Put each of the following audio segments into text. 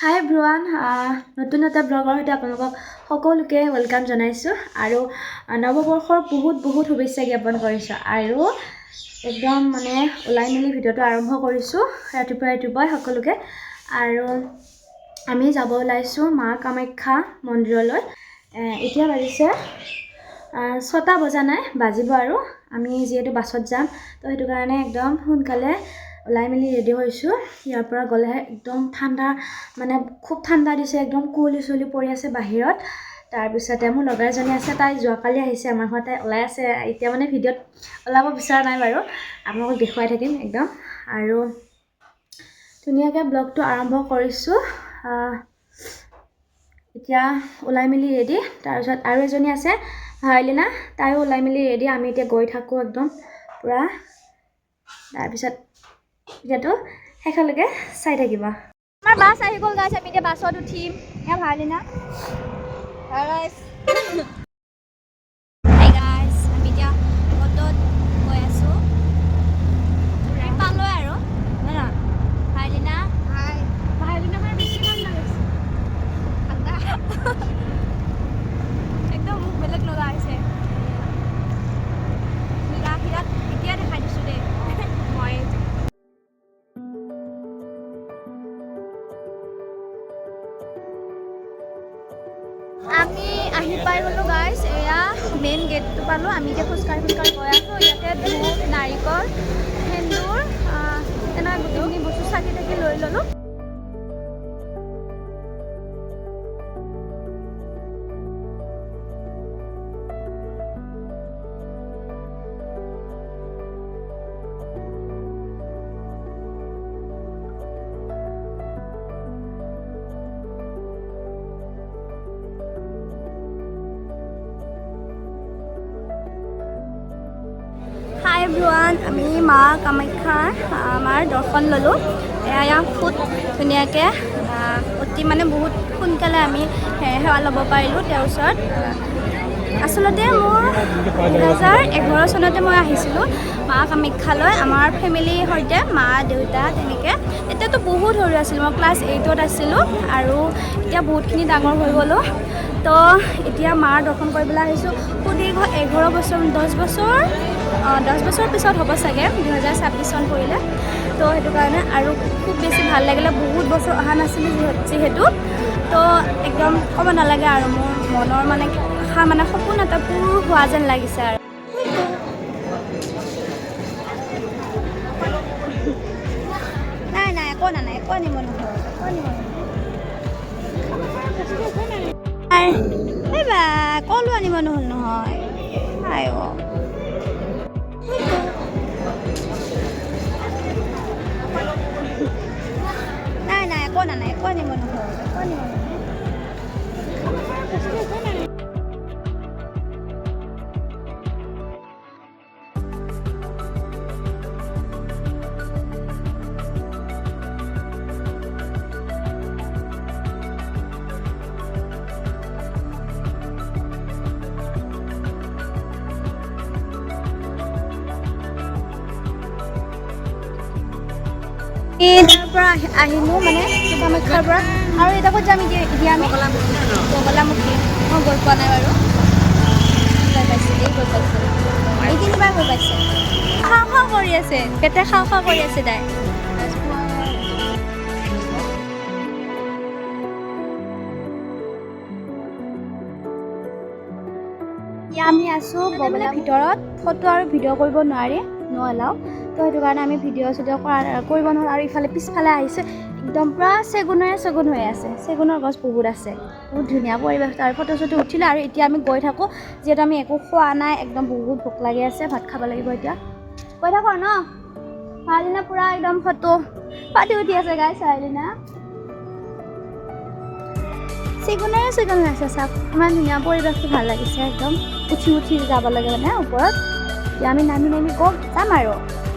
হাই everyone নতুন এটা ব্লগৰ সৈতে আপোনালোকক সকলোকে ৱেলকাম জনাইছোঁ আৰু নৱবৰ্ষৰ বহুত শুভেচ্ছা জ্ঞাপন কৰিছোঁ আৰু একদম মানে ওলাই মেলি ভিডিঅ'টো আৰম্ভ কৰিছোঁ ৰাতিপুৱাই সকলোকে আৰু আমি যাব ওলাইছোঁ মা কামাখ্যা মন্দিৰলৈ। এতিয়া বাজিছে 6টা বজা নাই, বাজিব আৰু আমি যিহেতু বাছত যাম তো সেইটো কাৰণে একদম সোনকালে ওলাই মেলি ৰেডি হৈছোঁ। ইয়াৰ পৰা গ'লে একদম ঠাণ্ডা, মানে খুব ঠাণ্ডা দিছে, একদম কুঁৱলী চুঁৱলী পৰি আছে বাহিৰত। তাৰপিছতে মোৰ লগৰ এজনী আছে, তাই যোৱাকালি আহিছে আমাৰ ঘৰত, তাই ওলাই আছে। এতিয়া মানে ভিডিঅ'ত ওলাব বিচৰা নাই বাৰু, আপোনালোকক দেখুৱাই থাকিম একদম। আৰু ধুনীয়াকৈ ব্লগটো আৰম্ভ কৰিছোঁ। এতিয়া ওলাই মেলি ৰেডি। তাৰপিছত আৰু এজনী আছে ভায়লিনা, তাইও ওলাই মেলি ৰেডি। আমি এতিয়া গৈ থাকোঁ একদম পূৰা। তাৰপিছত ভিডিঅ'টো শেষলৈকে চাই থাকিব। আমাৰ বাছ আহি গ'ল গাইছ, আমি এতিয়া বাছত উঠিম। এয়া ভায়লিনা। আমি এতিয়া অটোত গৈ আছোঁ পালৈ আৰু ভায়লিনা। ভায়লিনা মানে বেছি ভাল লাগিছে, একদম মুখ বেলেগ লগা হৈছে। হিৰাত এতিয়া দেখাই দিছোঁ দেই মই। আমি আহি পাই গ'লোঁ গাইছ, এয়া মেইন গেটটো পালোঁ। আমি এতিয়া খোজকাঢ়ি গৈ আছোঁ। ইয়াতে ধূপ, নাৰিকল, সেন্দুৰ, এনেকুৱা গোটেইখিনি বস্তু চাকি তাকি লৈ ল'লোঁ। হাই এভৰিৱান, আমি মা কামাখ্যাৰ আমাৰ দৰ্শন ল'লোঁ। এয়া খুব ধুনীয়াকৈ অতি মানে বহুত সোনকালে আমি সেৱা ল'ব পাৰিলোঁ তেওঁৰ ওচৰত। আচলতে মোৰ 2011 চনতে মই আহিছিলোঁ মা কামাখ্যালৈ আমাৰ ফেমিলিৰ সৈতে, মা দেউতা তেনেকৈ। এতিয়াতো বহুত সৰু আছিলোঁ, মই ক্লাছ 8ত আছিলোঁ আৰু এতিয়া বহুতখিনি ডাঙৰ হৈ গ'লোঁ। তো এতিয়া মাৰ দৰ্শন কৰিবলৈ আহিছোঁ। সুদীৰ্ঘ 11 বছৰ 10 বছৰ পিছত হ'ব চাগে, 2026 চন পৰিলে। তো সেইটো কাৰণে আৰু খুব বেছি ভাল লাগিলে। বহুত বছৰ অহা নাছিলোঁ যিহেতু, তো একদম ক'ব নালাগে আৰু মোৰ মনৰ মানে আশা, মানে সপোন এটা পূৰ হোৱা যেন লাগিছে আৰু। নাই একো আনিব নহয়, এইবা কলো আনিব নহ'ল নহয়। নাই একো আনিব নহয়। তাৰ পৰা আহিলোঁ মানে কামাখ্যাৰ পৰা, আৰু এটা ক'ত যাম এতিয়া আমি বগলামুখী। মই গৈ পোৱা নাই বাৰু, গৈ পাইছোঁ এই তিনিবাৰ গৈ পাইছে। খাওঁ কৰি আছে, পেটে খাওঁ কৰি আছে তাই। এতিয়া আমি আছোঁ বগলাৰ ভিতৰত। ফটো আৰু ভিডিঅ' কৰিব নোৱাৰি, এলাও। তো সেইটো কাৰণে আমি ভিডিঅ' কৰিব নোৱাৰোঁ। আৰু ইফালে পিছফালে আহিছে একদম পূৰা চেগুন হৈ আছে। চেগুনৰ গছ বহুত আছে, বহুত ধুনীয়া পৰিৱেশ। আৰু ফটো চটো উঠিলোঁ। আৰু এতিয়া আমি গৈ থাকোঁ, যিহেতু আমি একো খোৱা নাই, একদম বহুত ভোক লাগি আছে, ভাত খাব লাগিব এতিয়া। গৈ থাকোঁ ন। ভায়লিনা পূৰা একদম ফটো উঠি আছে গাইছ। ভায়লিনা চেগুন হৈ আছে, চাওক ইমান ধুনীয়া পৰিৱেশটো, ভাল লাগিছে একদম। উঠি যাব লাগে মানে ওপৰত। এতিয়া আমি নামি যাম আৰু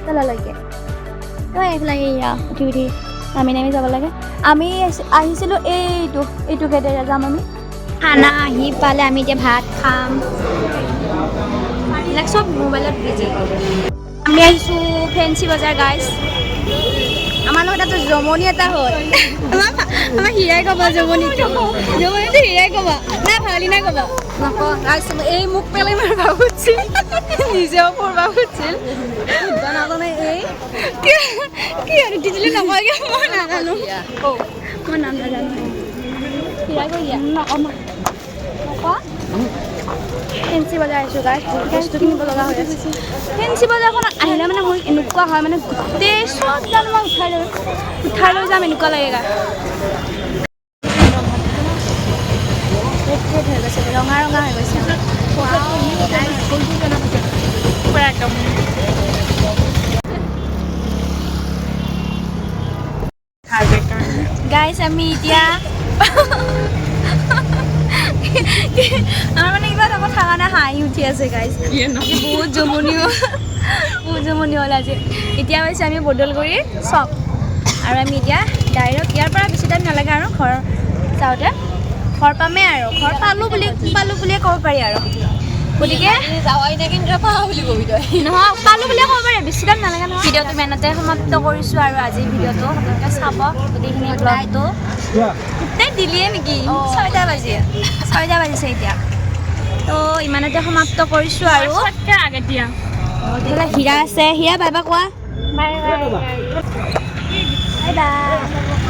তললৈকে। তো এইফালে উঠি নামি যাব লাগে। আমি আহিছিলোঁ এইটো গেটেৰে যাম আমি। খানা আহি পালে আমি এতিয়া ভাত খাম। এইবিলাক চব মোবাইলত বিজি। আমি আহিছোঁ ফেঞ্চি বজাৰ গাইছ। আমাৰ লগত এটা জমনি এটা হ'ল আমাৰ হীৰাই ক'ব জমনিটো হীৰাই ক'ব নাই ভালিনাই ক'ব নকওঁ এই মোক পেলাই মাৰিব খুজিছিল নিজেও পঢ়িব খুজিছিল নাজানে এই কি আৰু দিদিলে নকয়গৈ মই নাজানো মই নাম নাজানো হীৰাই কৈ দিয়া নকওঁ নকওঁ ফেঞ্চি বজাৰ আহিছোঁ গাই বস্তু কিনিব লগা হৈ আছে ফেঞ্চি বজাৰখনত আহিলে মানে মোৰ এনেকুৱা হয় মানে গোটেই চব জানো মই উঠাই লৈ যাম এনেকুৱা লাগে গাই হৈ গৈছে ৰঙা ৰঙা হৈ গৈছে পূৰা একদম গাইছ আমি এতিয়া আমাৰ মানে কিবা এটা কথা কাৰণে হাঁহি উঠি আছে গাইছ বহুত জমনি হ'ল আজি এতিয়া হৈছে আমি বদলগুৰি চক আৰু আমি এতিয়া ডাইৰেক্ট ইয়াৰ পৰা বেছি টাইম নালাগে আৰু ঘৰ যাওঁতে ঘৰ পামেই আৰু ঘৰ পালোঁ বুলিয়ে ক'ব পাৰি আৰু গতিকে নহয় পালোঁ বুলিয়ে ক'ব পাৰি বেছি টাইম নালাগে নহয় ভিডিঅ'টো ইমানতে সমাপ্ত কৰিছোঁ আৰু আজিৰ ভিডিঅ'টো আপোনালোকে চাব গোটেইখিনি ব্লগটো গোটেই দিলিয়ে নেকি 6টা বাজিছে এতিয়া তো ইমানতে সমাপ্ত কৰিছোঁ আৰু হীৰা আছে হীৰা বাই বাই কোৱা বাই বাই